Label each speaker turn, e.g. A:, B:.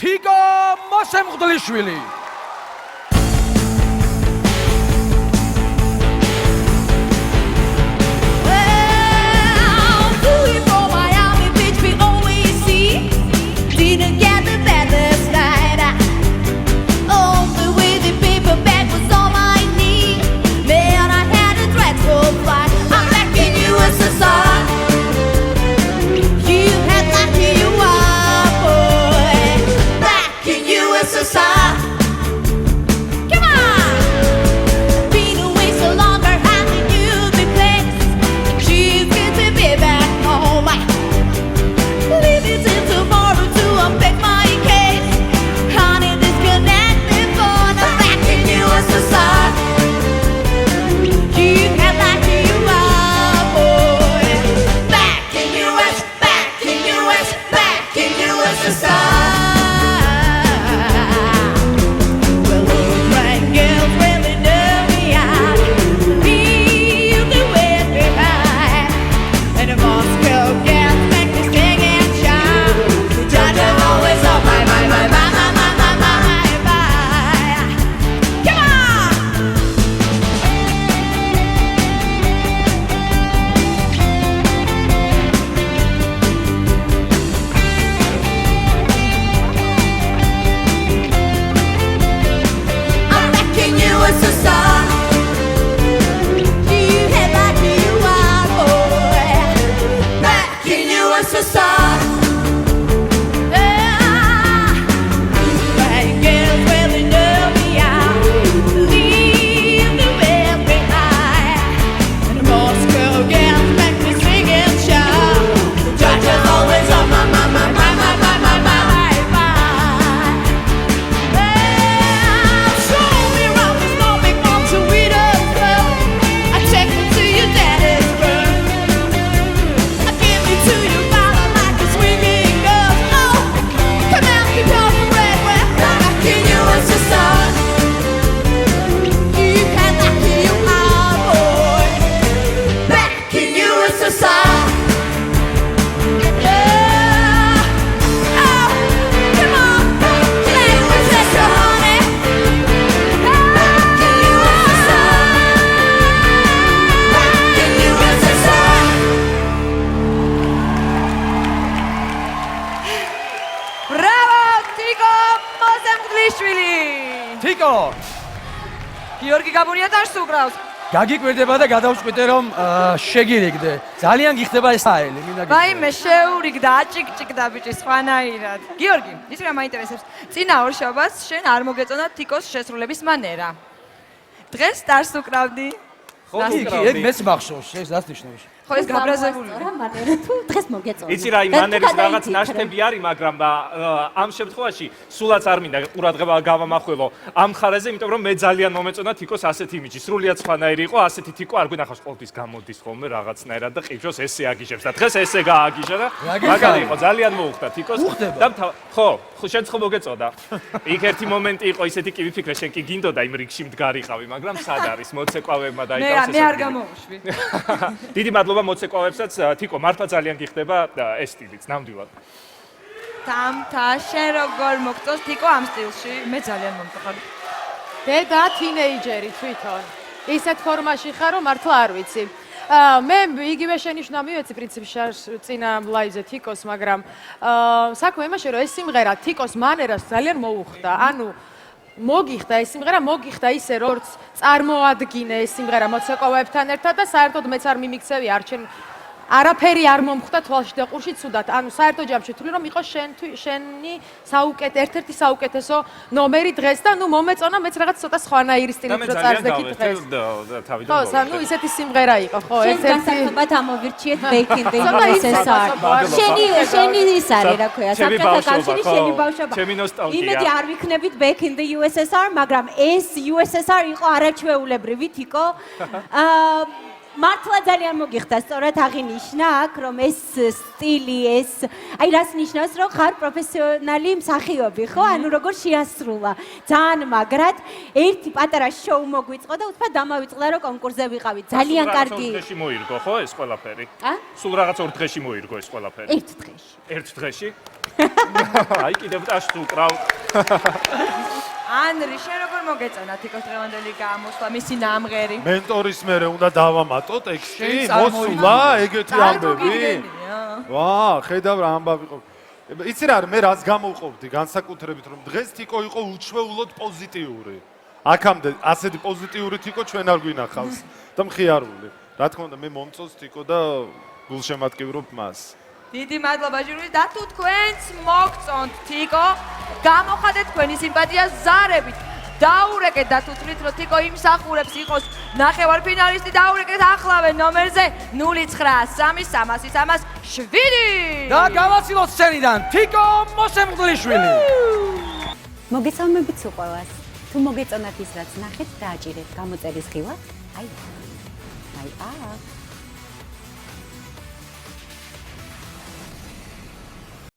A: თიკო მოსემღდლიშვილი.
B: გიორგი გაბუნია დაშს უკრავს.
A: გაგიკვირდება და გადავწყვიტე რომ შეგირიგდე. ძალიან გიხდება ეს აელი, მინდა გითხრა.
B: ვაიმე შეურიგდა, აჭიკჭიკდა ბიჭი სხვანაირად. გიორგი, იცი რა მაინტერესებს? წინა ორ შაბათს შენ არ მოგეწონა თიკოს შესრულების მანერა. დღეს დაშს უკრავდი.
A: ხო, ეგ მეც მახსოვს, ეს რას ნიშნავს?
B: ხო ეს გაბრაზებული.
C: რა მანერა თუ დღეს მოგეწონა.
D: იცი რა, იმ მანერის რაღაც ნაშთები არის, მაგრამ ამ შემთხვევაში სულაც არ მინდა ყურადღება გავამახვილო ამ ხარეზე, იმიტომ რომ მე ძალიან მომეწონა თიკოს ასეთი იმიჯი. სრულიად სხვანაირი იყო, ასეთი თიკო არ გვინახავს ყოველთვის გამოდის ხოლმე რაღაცნაირად და ყიჟოს ესე აგიჟებს და დღეს ესე გააგიჟა და მაგარი იყო, ძალიან მოუხდა თიკოს და ხო, შენც ხო მოგეწოდა. იქ ერთი მომენტი იყო, ისეთი კი ვიფიქრე, შენ კი გინდოდა იმ რიგში მდგარიყავი, მაგრამ სად არის მოცეკვავებმა დაიკავეს
B: მე არ გამოვუშვი.
D: დიდი მადლობა მოცეკვავებსაც, თიკო, მართლა ძალიან გიხდება ეს სტილიც, ნამდვილად.
B: თამთა, შენ როგორ მოგწონს თიკო ამ სტილში? მე ძალიან მომწონს.
E: დედა თინეიჯერი თვითონ. ისეთ ფორმაში ხარ, რომ მართლა არ ვიცი. მე იგივე შენიშვნა მივეცი პრინციპში წინა ლაივზე თიკოს, მაგრამ საქმე იმაში, რომ ეს სიმღერა თიკოს მანერას ძალიან მოუხდა. ანუ მოგიხდა ეს სიმღერა, მოგიხდა ისე, როგორც წარმოადგინე ეს სიმღერა მოცეკვავებთან ერთად და საერთოდ მეც არ მიმიქცევი არჩენ არაფერი არ მომხვდა თვალში და ყურში ცუდად. ანუ საერთო ჯამში თვლი რომ იყო შენი ერთ-ერთი საუკეთესო ნომერი დღეს და ნუ მომეწონა მეც რაღაც ცოტა სხვანაირი სტილით რო წარსდექი დღეს. ხო, ანუ ისეთი სიმღერა იყო, ხო,
C: ერთ-ერთი გასართობად ამოვირჩიეთ Back in the USSR. შენი ის არის, რა ქვია, საბჭოთა კავშირი, შენი ბავშვობა.
D: ჩემი ნოსტალგია.
C: იმედი არ ვიქნებით Back in the USSR, მაგრამ ეს USSR იყო არაჩვეულებრივი თიკო. მართლა ძალიან მოგიხდა სწორად აღინიშნა აქ რომ ეს სტილი ეს აი რას ნიშნავს რომ ხარ პროფესიონალი მსახიობი ხო ანუ როგორ შეასრულა ძალიან მაგრად ერთი პატარა შოუ მოგვიწყო და უცბად დამავიწყდა რომ კონკურსზე ვიყავით ძალიან კარგი
D: დღეში მოირგო ხო ეს ყველაფერი
C: ა
D: სულ რაღაც 2 დღეში მოირგო ეს ყველაფერი
C: ერთ დღეში
D: ერთ დღეში აი კიდევ დაშ უკრავ
B: ანრი, შენ როგორ მოგეწონა თიკოს დღევანდელი გამოსვლა, მისი ნამღერი?
F: მენტორის მერე უნდა დავამატო ტექსტი,
A: შენ
F: მოსულა ეგეთი ამბები.
B: წარმოგიდგენია.
F: ვა, ხედავ რა ამბავი ყო. იცი რა, მე რაც გამოვყოფდი განსაკუთრებით რომ დღეს თიკო იყო უჩვეულოდ პოზიტიური. აქამდე ასეთი პოზიტიური თიკო ჩვენ არ გვინახავს და მხიარული. რა თქმა უნდა, მე მომწონს თიკო და გულშემატკივრობ მას.
B: დიდი მადლობა ჟურნალისტ და თუ თქვენც მოგწონთ თიკო, გამოხადეთ თქვენი სიმპათია ზარებით. დაურეკეთ და თუ თვლით რომ თიკო იმსახურებს იყოს ნახევარფინალისტი, დაურეკეთ ახლავე ნომერზე 0933337.
A: და გავაცილოთ სცენიდან თიკო მოსემღლიშვილი.
G: მოგესალმებით უყოლას. თუ მოგეწონათ ის რაც ნახეთ, დააჭირეთ გამოწერის ღილაკს. აი.